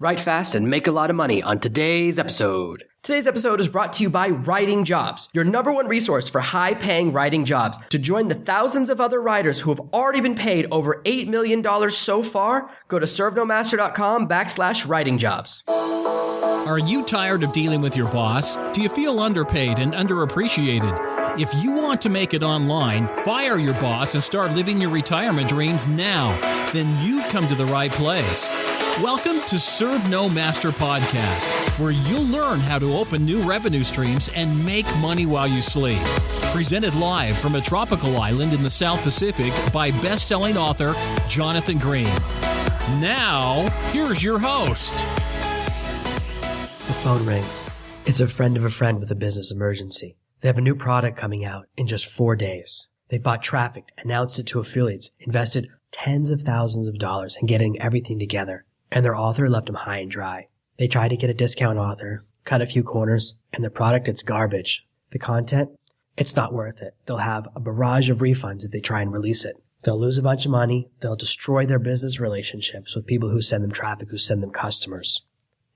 Write fast and make a lot of money on today's episode. Today's episode is brought to you by Writing Jobs, your number one resource for high-paying writing jobs. To join the thousands of other writers who have already been paid over $8 million so far, go to servenomaster.com/writing jobs. Are you tired of dealing with your boss? Do you feel underpaid and underappreciated? If you want to make it online, fire your boss and start living your retirement dreams now, then you've come to the right place. Welcome to Serve No Master Podcast, where you'll learn how to open new revenue streams and make money while you sleep. Presented live from a tropical island in the South Pacific by best-selling author Jonathan Green. Now, here's your host. The phone rings. It's a friend of a friend with a business emergency. They have a new product coming out in just 4 days. They bought traffic, announced it to affiliates, invested tens of thousands of dollars in getting everything together, and their author left them high and dry. They tried to get a discount author, cut a few corners, and the product, it's garbage. The content, it's not worth it. They'll have a barrage of refunds if they try and release it. They'll lose a bunch of money. They'll destroy their business relationships with people who send them traffic, who send them customers.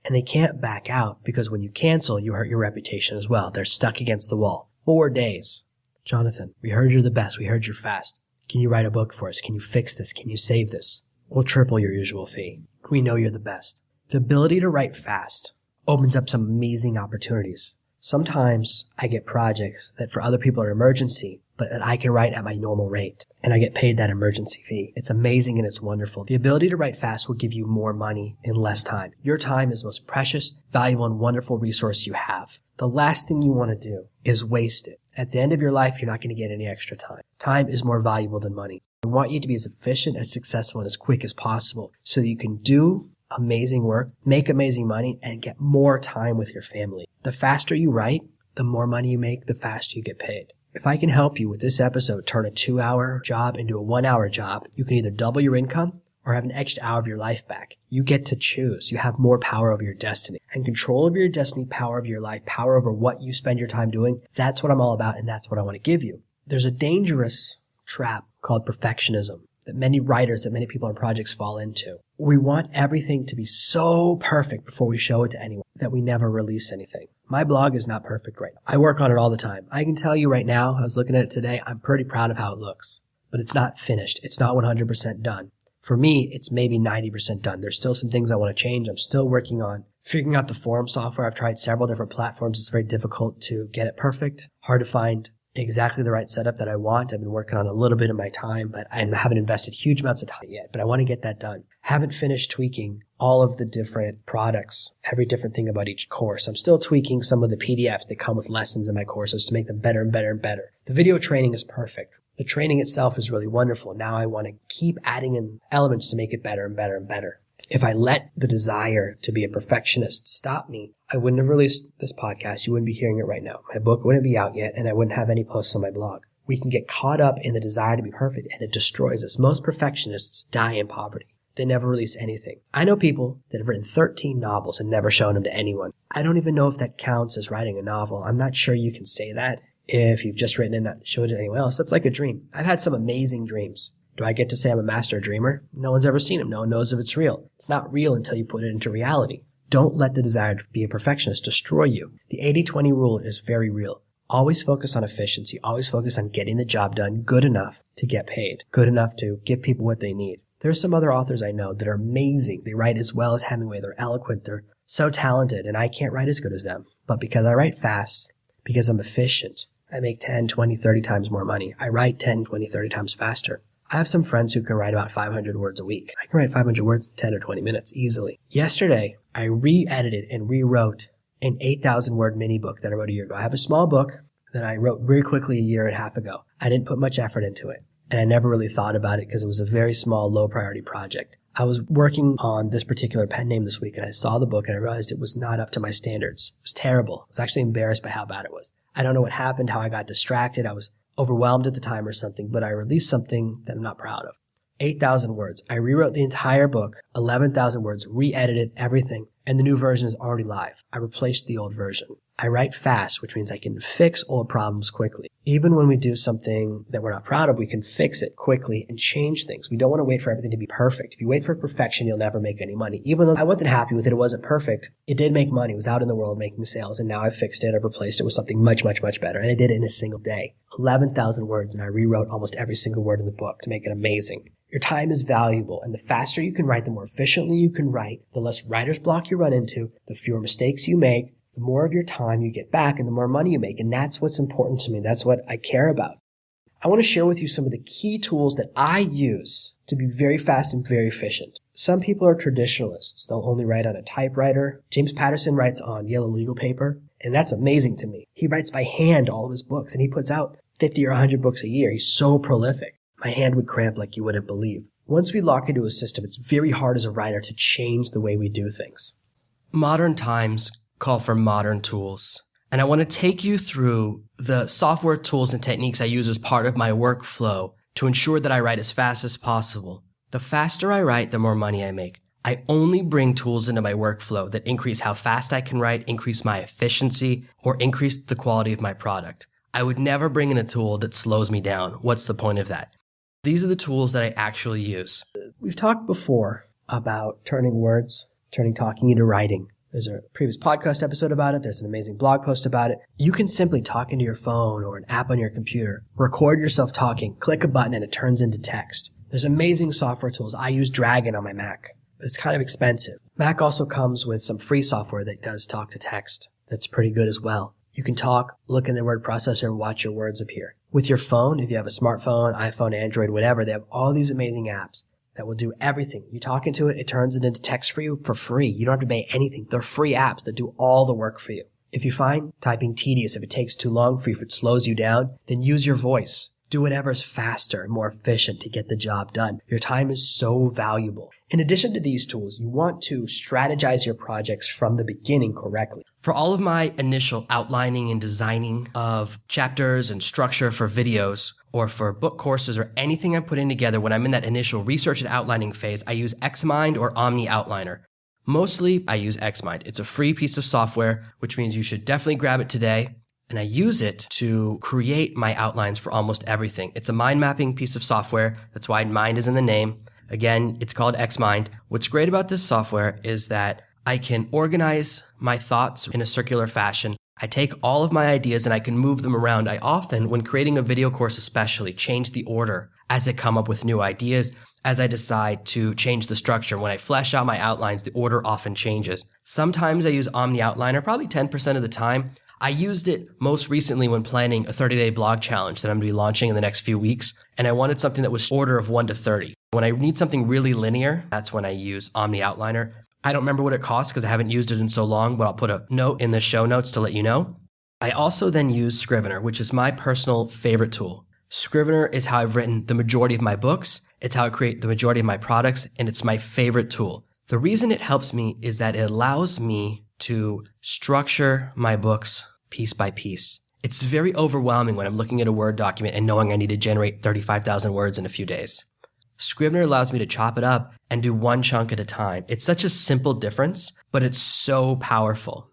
And they can't back out because when you cancel, you hurt your reputation as well. They're stuck against the wall. 4 days. Jonathan, we heard you're the best. We heard you're fast. Can you write a book for us? Can you fix this? Can you save this? We'll triple your usual fee. We know you're the best. The ability to write fast opens up some amazing opportunities. Sometimes I get projects that for other people are emergency, but that I can write at my normal rate, and I get paid that emergency fee. It's amazing and it's wonderful. The ability to write fast will give you more money in less time. Your time is the most precious, valuable, and wonderful resource you have. The last thing you want to do is waste it. At the end of your life, you're not going to get any extra time. Time is more valuable than money. I want you to be as efficient, as successful, and as quick as possible so that you can do amazing work, make amazing money, and get more time with your family. The faster you write, the more money you make, the faster you get paid. If I can help you with this episode turn a 2-hour job into a 1-hour job, you can either double your income or have an extra hour of your life back. You get to choose. You have more power over your destiny. And control over your destiny, power over your life, power over what you spend your time doing, that's what I'm all about, and that's what I want to give you. There's a dangerous trap called perfectionism that many writers, that many people on projects fall into. We want everything to be so perfect before we show it to anyone that we never release anything. My blog is not perfect right now. I work on it all the time. I can tell you right now, I was looking at it today, I'm pretty proud of how it looks. But it's not finished. It's not 100% done. For me, it's maybe 90% done. There's still some things I want to change. I'm still working on figuring out the forum software. I've tried several different platforms. It's very difficult to get it perfect. Hard to find exactly the right setup that I want. I've been working on a little bit of my time, but I haven't invested huge amounts of time yet. But I want to get that done. Haven't finished tweaking all of the different products, every different thing about each course. I'm still tweaking some of the PDFs that come with lessons in my courses to make them better and better and better. The video training is perfect. The training itself is really wonderful. Now I want to keep adding in elements to make it better and better and better. If I let the desire to be a perfectionist stop me, I wouldn't have released this podcast. You wouldn't be hearing it right now. My book wouldn't be out yet, and I wouldn't have any posts on my blog. We can get caught up in the desire to be perfect, and it destroys us. Most perfectionists die in poverty. They never release anything. I know people that have written 13 novels and never shown them to anyone. I don't even know if that counts as writing a novel. I'm not sure you can say that if you've just written and not showed it to anyone else. That's like a dream. I've had some amazing dreams. Do I get to say I'm a master dreamer? No one's ever seen them. No one knows if it's real. It's not real until you put it into reality. Don't let the desire to be a perfectionist destroy you. The 80-20 rule is very real. Always focus on efficiency. Always focus on getting the job done good enough to get paid, good enough to give people what they need. There are some other authors I know that are amazing. They write as well as Hemingway. They're eloquent. They're so talented, and I can't write as good as them. But because I write fast, because I'm efficient, I make 10, 20, 30 times more money. I write 10, 20, 30 times faster. I have some friends who can write about 500 words a week. I can write 500 words in 10 or 20 minutes easily. Yesterday, I re-edited and rewrote an 8,000-word mini book that I wrote a year ago. I have a small book that I wrote very quickly a year and a half ago. I didn't put much effort into it, and I never really thought about it because it was a very small, low-priority project. I was working on this particular pen name this week, and I saw the book, and I realized it was not up to my standards. It was terrible. I was actually embarrassed by how bad it was. I don't know what happened, how I got distracted. I was overwhelmed at the time or something, but I released something that I'm not proud of. 8,000 words. I rewrote the entire book, 11,000 words, re-edited everything, and the new version is already live. I replaced the old version. I write fast, which means I can fix old problems quickly. Even when we do something that we're not proud of, we can fix it quickly and change things. We don't want to wait for everything to be perfect. If you wait for perfection, you'll never make any money. Even though I wasn't happy with it, it wasn't perfect. It did make money. It was out in the world making sales, and now I've fixed it. I've replaced it with something much, much, much better. And I did it in a single day. 11,000 words, and I rewrote almost every single word in the book to make it amazing. Your time is valuable, and the faster you can write, the more efficiently you can write, the less writer's block you run into, the fewer mistakes you make, the more of your time you get back, and the more money you make. And that's what's important to me. That's what I care about. I want to share with you some of the key tools that I use to be very fast and very efficient. Some people are traditionalists. They'll only write on a typewriter. James Patterson writes on yellow legal paper, and that's amazing to me. He writes by hand all of his books, and he puts out 50 or 100 books a year. He's so prolific. My hand would cramp like you wouldn't believe. Once we lock into a system, it's very hard as a writer to change the way we do things. Modern times call for modern tools. And I want to take you through the software tools and techniques I use as part of my workflow to ensure that I write as fast as possible. The faster I write, the more money I make. I only bring tools into my workflow that increase how fast I can write, increase my efficiency, or increase the quality of my product. I would never bring in a tool that slows me down. What's the point of that? These are the tools that I actually use. We've talked before about turning words, turning talking into writing. There's a previous podcast episode about it. There's an amazing blog post about it. You can simply talk into your phone or an app on your computer, record yourself talking, click a button, and it turns into text. There's amazing software tools. I use Dragon on my Mac, but it's kind of expensive. Mac also comes with some free software that does talk to text. That's pretty good as well. You can talk, look in the word processor, and watch your words appear. With your phone, if you have a smartphone, iPhone, Android, whatever, they have all these amazing apps that will do everything. You talk into it, it turns it into text for you for free. You don't have to pay anything. They're free apps that do all the work for you. If you find typing tedious, if it takes too long for you, if it slows you down, then use your voice. Do whatever's faster and more efficient to get the job done. Your time is so valuable. In addition to these tools, you want to strategize your projects from the beginning correctly. For all of my initial outlining and designing of chapters and structure for videos or for book courses or anything I'm putting together when I'm in that initial research and outlining phase, I use Xmind or Omni Outliner. Mostly, I use Xmind. It's a free piece of software, which means you should definitely grab it today. And I use it to create my outlines for almost everything. It's a mind mapping piece of software. That's why mind is in the name. Again, it's called Xmind. What's great about this software is that I can organize my thoughts in a circular fashion. I take all of my ideas and I can move them around. I often, when creating a video course especially, change the order as I come up with new ideas, as I decide to change the structure. When I flesh out my outlines, the order often changes. Sometimes I use Omni Outliner, probably 10% of the time. I used it most recently when planning a 30-day blog challenge that I'm going to be launching in the next few weeks, and I wanted something that was order of 1 to 30. When I need something really linear, that's when I use Omni Outliner. I don't remember what it costs because I haven't used it in so long, but I'll put a note in the show notes to let you know. I also then use Scrivener, which is my personal favorite tool. Scrivener is how I've written the majority of my books. It's how I create the majority of my products, and it's my favorite tool. The reason it helps me is that it allows me to structure my books piece by piece. It's very overwhelming when I'm looking at a Word document and knowing I need to generate 35,000 words in a few days. Scrivener allows me to chop it up and do one chunk at a time. It's such a simple difference, but it's so powerful.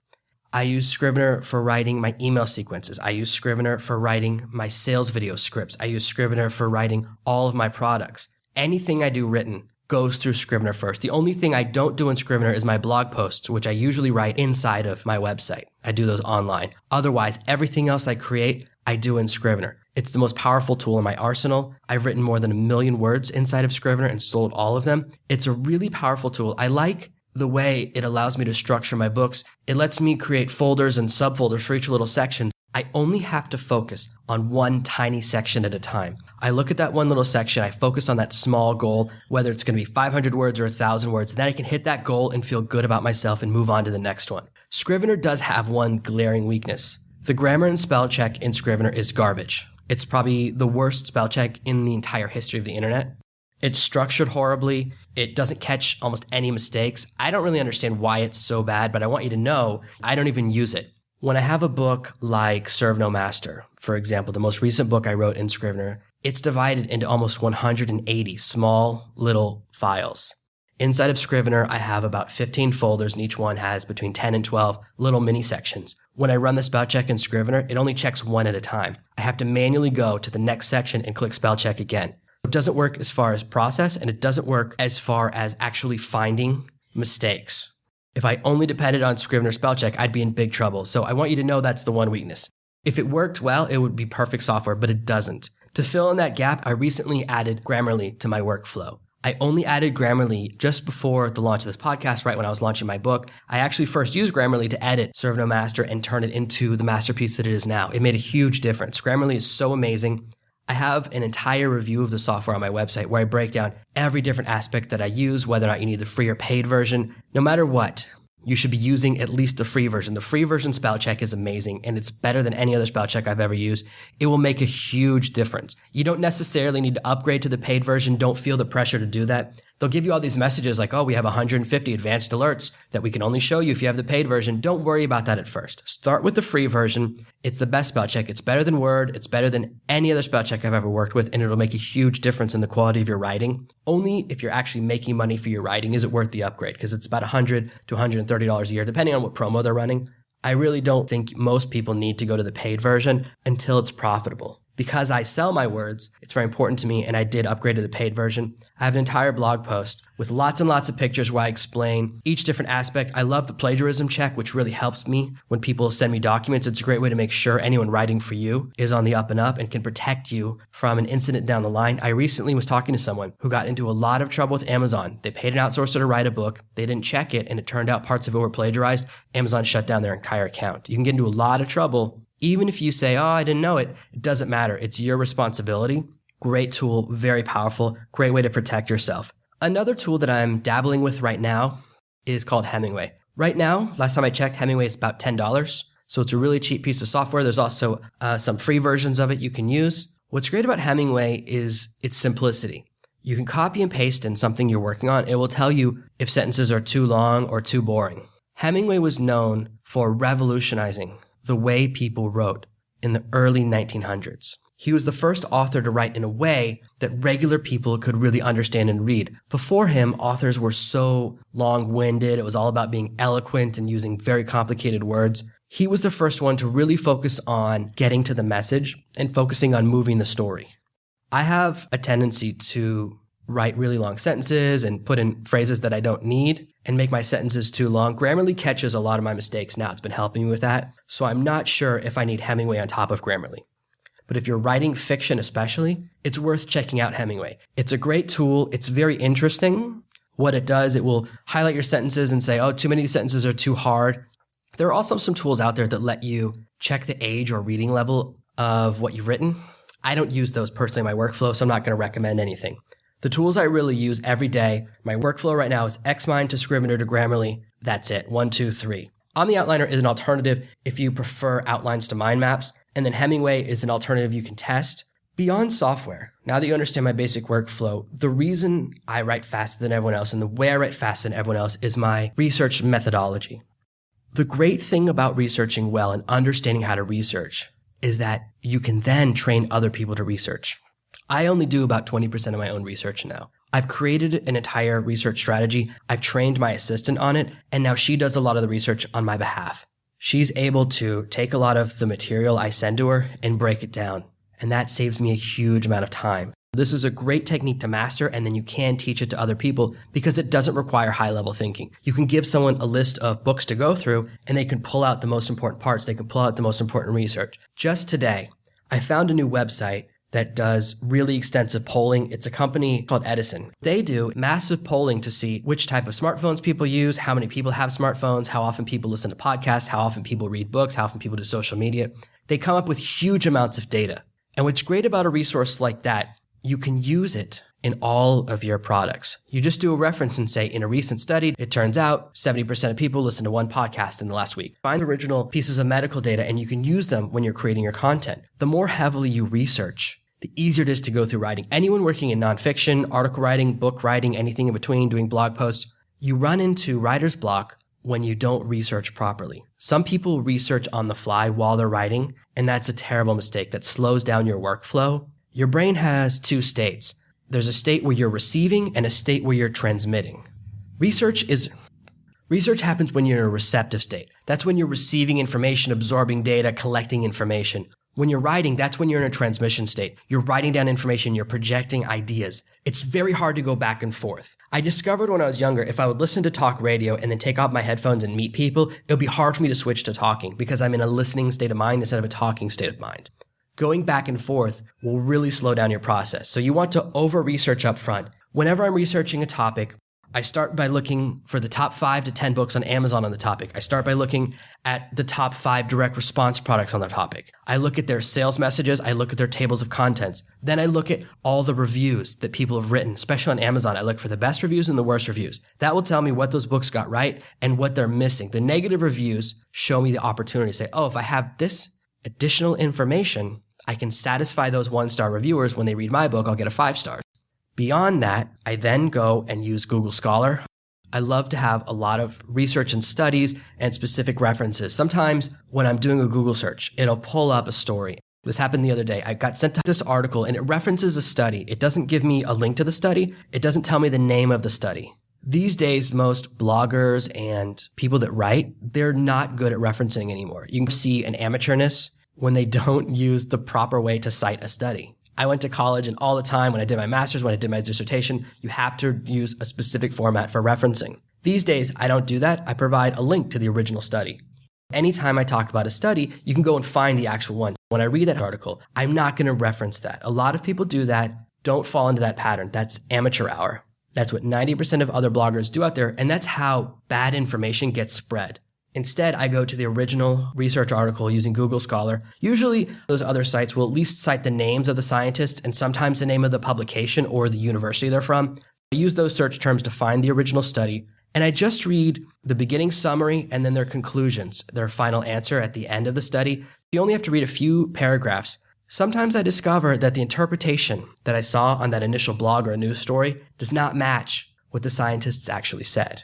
I use Scrivener for writing my email sequences. I use Scrivener for writing my sales video scripts. I use Scrivener for writing all of my products. Anything I do written goes through Scrivener first. The only thing I don't do in Scrivener is my blog posts, which I usually write inside of my website. I do those online. Otherwise, everything else I create, I do in Scrivener. It's the most powerful tool in my arsenal. I've written more than 1 million words inside of Scrivener and sold all of them. It's a really powerful tool. I like the way it allows me to structure my books. It lets me create folders and subfolders for each little section. I only have to focus on one tiny section at a time. I look at that one little section, I focus on that small goal, whether it's going to be 500 words or 1,000 words, then I can hit that goal and feel good about myself and move on to the next one. Scrivener does have one glaring weakness. The grammar and spell check in Scrivener is garbage. It's probably the worst spell check in the entire history of the internet. It's structured horribly. It doesn't catch almost any mistakes. I don't really understand why it's so bad, but I want you to know I don't even use it. When I have a book like Serve No Master, for example, the most recent book I wrote in Scrivener, it's divided into almost 180 small little files. Inside of Scrivener, I have about 15 folders, and each one has between 10 and 12 little mini sections. When I run the spell check in Scrivener, it only checks one at a time. I have to manually go to the next section and click spell check again. It doesn't work as far as process, and it doesn't work as far as actually finding mistakes. If I only depended on Scrivener spell check, I'd be in big trouble. So I want you to know that's the one weakness. If it worked well, it would be perfect software, but it doesn't. To fill in that gap, I recently added Grammarly to my workflow. I only added Grammarly just before the launch of this podcast, right when I was launching my book. I actually first used Grammarly to edit Serve No Master and turn it into the masterpiece that it is now. It made a huge difference. Grammarly is so amazing. I have an entire review of the software on my website where I break down every different aspect that I use, whether or not you need the free or paid version. No matter what, you should be using at least the free version. The free version spell check is amazing, and it's better than any other spell check I've ever used. It will make a huge difference. You don't necessarily need to upgrade to the paid version. Don't feel the pressure to do that. They'll give you all these messages like, oh, we have 150 advanced alerts that we can only show you if you have the paid version. Don't worry about that at first. Start with the free version. It's the best spell check. It's better than Word. It's better than any other spell check I've ever worked with, and it'll make a huge difference in the quality of your writing. Only if you're actually making money for your writing is it worth the upgrade, because it's about $100 to $130 a year, depending on what promo they're running. I really don't think most people need to go to the paid version until it's profitable. Because I sell my words, it's very important to me, and I did upgrade to the paid version. I have an entire blog post with lots and lots of pictures where I explain each different aspect. I love the plagiarism check, which really helps me when people send me documents. It's a great way to make sure anyone writing for you is on the up and up and can protect you from an incident down the line. I recently was talking to someone who got into a lot of trouble with Amazon. They paid an outsourcer to write a book. They didn't check it, and it turned out parts of it were plagiarized. Amazon shut down their entire account. You can get into a lot of trouble. Even if you say, oh, I didn't know it, it doesn't matter. It's your responsibility. Great tool, very powerful, great way to protect yourself. Another tool that I'm dabbling with right now is called Hemingway. Right now, last time I checked, Hemingway is about $10. So it's a really cheap piece of software. There's also some free versions of it you can use. What's great about Hemingway is its simplicity. You can copy and paste in something you're working on. It will tell you if sentences are too long or too boring. Hemingway was known for revolutionizing the way people wrote in the early 1900s. He was the first author to write in a way that regular people could really understand and read. Before him, authors were so long-winded. It was all about being eloquent and using very complicated words. He was the first one to really focus on getting to the message and focusing on moving the story. I have a tendency to write really long sentences and put in phrases that I don't need and make my sentences too long. Grammarly catches a lot of my mistakes now. It's been helping me with that. So I'm not sure if I need Hemingway on top of Grammarly. But if you're writing fiction especially, it's worth checking out Hemingway. It's a great tool. It's very interesting. What it does, it will highlight your sentences and say, oh, too many of these sentences are too hard. There are also some tools out there that let you check the age or reading level of what you've written. I don't use those personally in my workflow, so I'm not going to recommend anything. The tools I really use every day, my workflow right now is Xmind to Scrivener to Grammarly. That's it. 1, 2, 3. On the Outliner is an alternative if you prefer outlines to mind maps. And then Hemingway is an alternative you can test. Beyond software, now that you understand my basic workflow, the reason I write faster than everyone else and the way I write faster than everyone else is my research methodology. The great thing about researching well and understanding how to research is that you can then train other people to research. I only do about 20% of my own research now. I've created an entire research strategy. I've trained my assistant on it, and now she does a lot of the research on my behalf. She's able to take a lot of the material I send to her and break it down, and that saves me a huge amount of time. This is a great technique to master, and then you can teach it to other people because it doesn't require high-level thinking. You can give someone a list of books to go through, and they can pull out the most important parts. They can pull out the most important research. Just today, I found a new website that does really extensive polling. It's a company called Edison. They do massive polling to see which type of smartphones people use, how many people have smartphones, how often people listen to podcasts, how often people read books, how often people do social media. They come up with huge amounts of data. And what's great about a resource like that, you can use it in all of your products. You just do a reference and say, in a recent study, it turns out 70% of people listen to one podcast in the last week. Find original pieces of medical data and you can use them when you're creating your content. The more heavily you research, the easier it is to go through writing. Anyone working in nonfiction, article writing, book writing, anything in between, doing blog posts, you run into writer's block when you don't research properly. Some people research on the fly while they're writing, and that's a terrible mistake. That slows down your workflow. Your brain has two states. There's a state where you're receiving and a state where you're transmitting. Research happens when you're in a receptive state. That's when you're receiving information, absorbing data, collecting information. When you're writing, that's when you're in a transmission state. You're writing down information, you're projecting ideas. It's very hard to go back and forth. I discovered when I was younger, if I would listen to talk radio and then take off my headphones and meet people, it would be hard for me to switch to talking because I'm in a listening state of mind instead of a talking state of mind. Going back and forth will really slow down your process. So you want to over-research up front. Whenever I'm researching a topic, I start by looking for the top 5 to 10 books on Amazon on the topic. I start by looking at the top 5 direct response products on the topic. I look at their sales messages. I look at their tables of contents. Then I look at all the reviews that people have written, especially on Amazon. I look for the best reviews and the worst reviews. That will tell me what those books got right and what they're missing. The negative reviews show me the opportunity to say, oh, if I have this additional information, I can satisfy those 1-star reviewers. When they read my book, I'll get a 5 stars. Beyond that, I then go and use Google Scholar. I love to have a lot of research and studies and specific references. Sometimes when I'm doing a Google search, it'll pull up a story. This happened the other day. I got sent this article and it references a study. It doesn't give me a link to the study. It doesn't tell me the name of the study. These days, most bloggers and people that write, they're not good at referencing anymore. You can see an amateurness when they don't use the proper way to cite a study. I went to college and all the time when I did my master's, when I did my dissertation, you have to use a specific format for referencing. These days, I don't do that. I provide a link to the original study. Anytime I talk about a study, you can go and find the actual one. When I read that article, I'm not going to reference that. A lot of people do that. Don't fall into that pattern. That's amateur hour. That's what 90% of other bloggers do out there, and that's how bad information gets spread. Instead, I go to the original research article using Google Scholar. Usually, those other sites will at least cite the names of the scientists and sometimes the name of the publication or the university they're from. I use those search terms to find the original study, and I just read the beginning summary and then their conclusions, their final answer at the end of the study. You only have to read a few paragraphs. Sometimes I discover that the interpretation that I saw on that initial blog or news story does not match what the scientists actually said.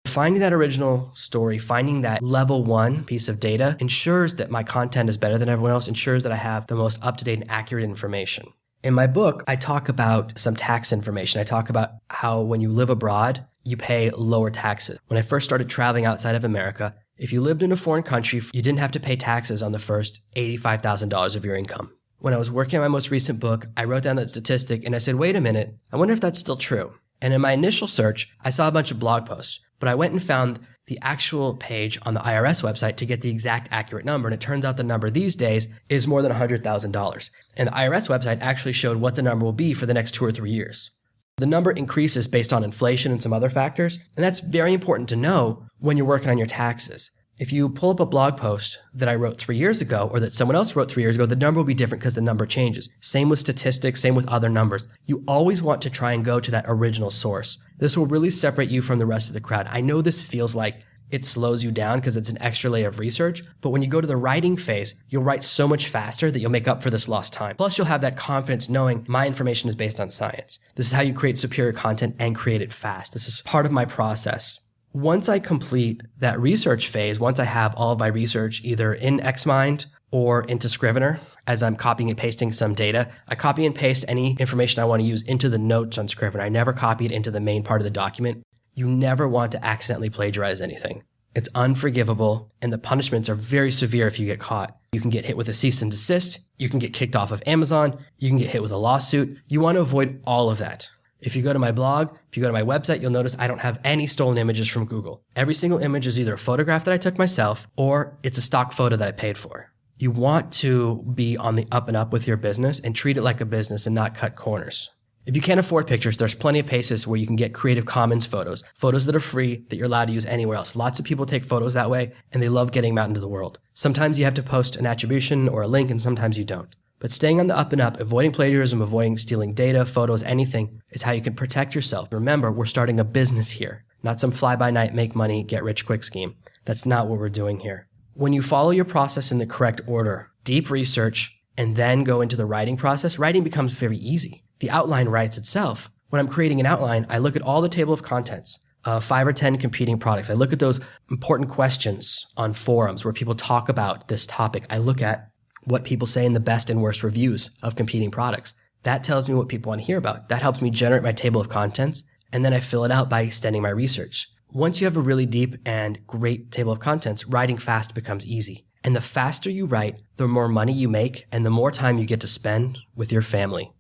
Finding that original story, finding that level 1 piece of data ensures that my content is better than everyone else, ensures that I have the most up-to-date and accurate information. In my book, I talk about some tax information. I talk about how when you live abroad, you pay lower taxes. When I first started traveling outside of America, if you lived in a foreign country, you didn't have to pay taxes on the first $85,000 of your income. When I was working on my most recent book, I wrote down that statistic and I said, wait a minute, I wonder if that's still true. And in my initial search, I saw a bunch of blog posts, but I went and found the actual page on the IRS website to get the exact accurate number. And it turns out the number these days is more than $100,000. And the IRS website actually showed what the number will be for the next 2 or 3 years. The number increases based on inflation and some other factors. And that's very important to know when you're working on your taxes. If you pull up a blog post that I wrote 3 years ago or that someone else wrote 3 years ago, the number will be different because the number changes. Same with statistics, same with other numbers. You always want to try and go to that original source. This will really separate you from the rest of the crowd. I know this feels like it slows you down because it's an extra layer of research, but when you go to the writing phase, you'll write so much faster that you'll make up for this lost time. Plus, you'll have that confidence knowing my information is based on science. This is how you create superior content and create it fast. This is part of my process. Once I complete that research phase, once I have all of my research either in Xmind or into Scrivener, as I'm copying and pasting some data, I copy and paste any information I want to use into the notes on Scrivener. I never copy it into the main part of the document. You never want to accidentally plagiarize anything. It's unforgivable, and the punishments are very severe if you get caught. You can get hit with a cease and desist. You can get kicked off of Amazon. You can get hit with a lawsuit. You want to avoid all of that. If you go to my blog, if you go to my website, you'll notice I don't have any stolen images from Google. Every single image is either a photograph that I took myself or it's a stock photo that I paid for. You want to be on the up and up with your business and treat it like a business and not cut corners. If you can't afford pictures, there's plenty of places where you can get Creative Commons photos that are free that you're allowed to use anywhere else. Lots of people take photos that way and they love getting them out into the world. Sometimes you have to post an attribution or a link and sometimes you don't. But staying on the up and up, avoiding plagiarism, avoiding stealing data, photos, anything, is how you can protect yourself. Remember, we're starting a business here, not some fly-by-night, make money, get rich quick scheme. That's not what we're doing here. When you follow your process in the correct order, deep research, and then go into the writing process, writing becomes very easy. The outline writes itself. When I'm creating an outline, I look at all the table of contents, 5 or 10 competing products. I look at those important questions on forums where people talk about this topic. I look at what people say in the best and worst reviews of competing products. That tells me what people want to hear about. That helps me generate my table of contents. and then I fill it out by extending my research. Once you have a really deep and great table of contents, writing fast becomes easy. And the faster you write, the more money you make and the more time you get to spend with your family.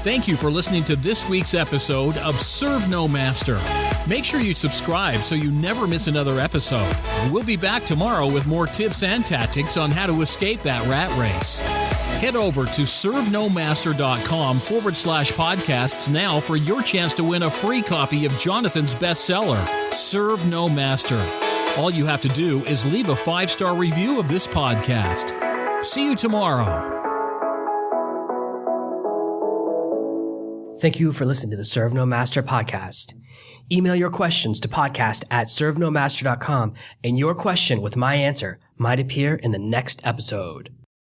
Thank you for listening to this week's episode of Serve No Master. Make sure you subscribe so you never miss another episode. We'll be back tomorrow with more tips and tactics on how to escape that rat race. Head over to servenomaster.com/podcasts now for your chance to win a free copy of Jonathan's bestseller, Serve No Master. All you have to do is leave a 5-star review of this podcast. See you tomorrow. Thank you for listening to the Serve No Master podcast. Email your questions to podcast@servenomaster.com, and your question with my answer might appear in the next episode.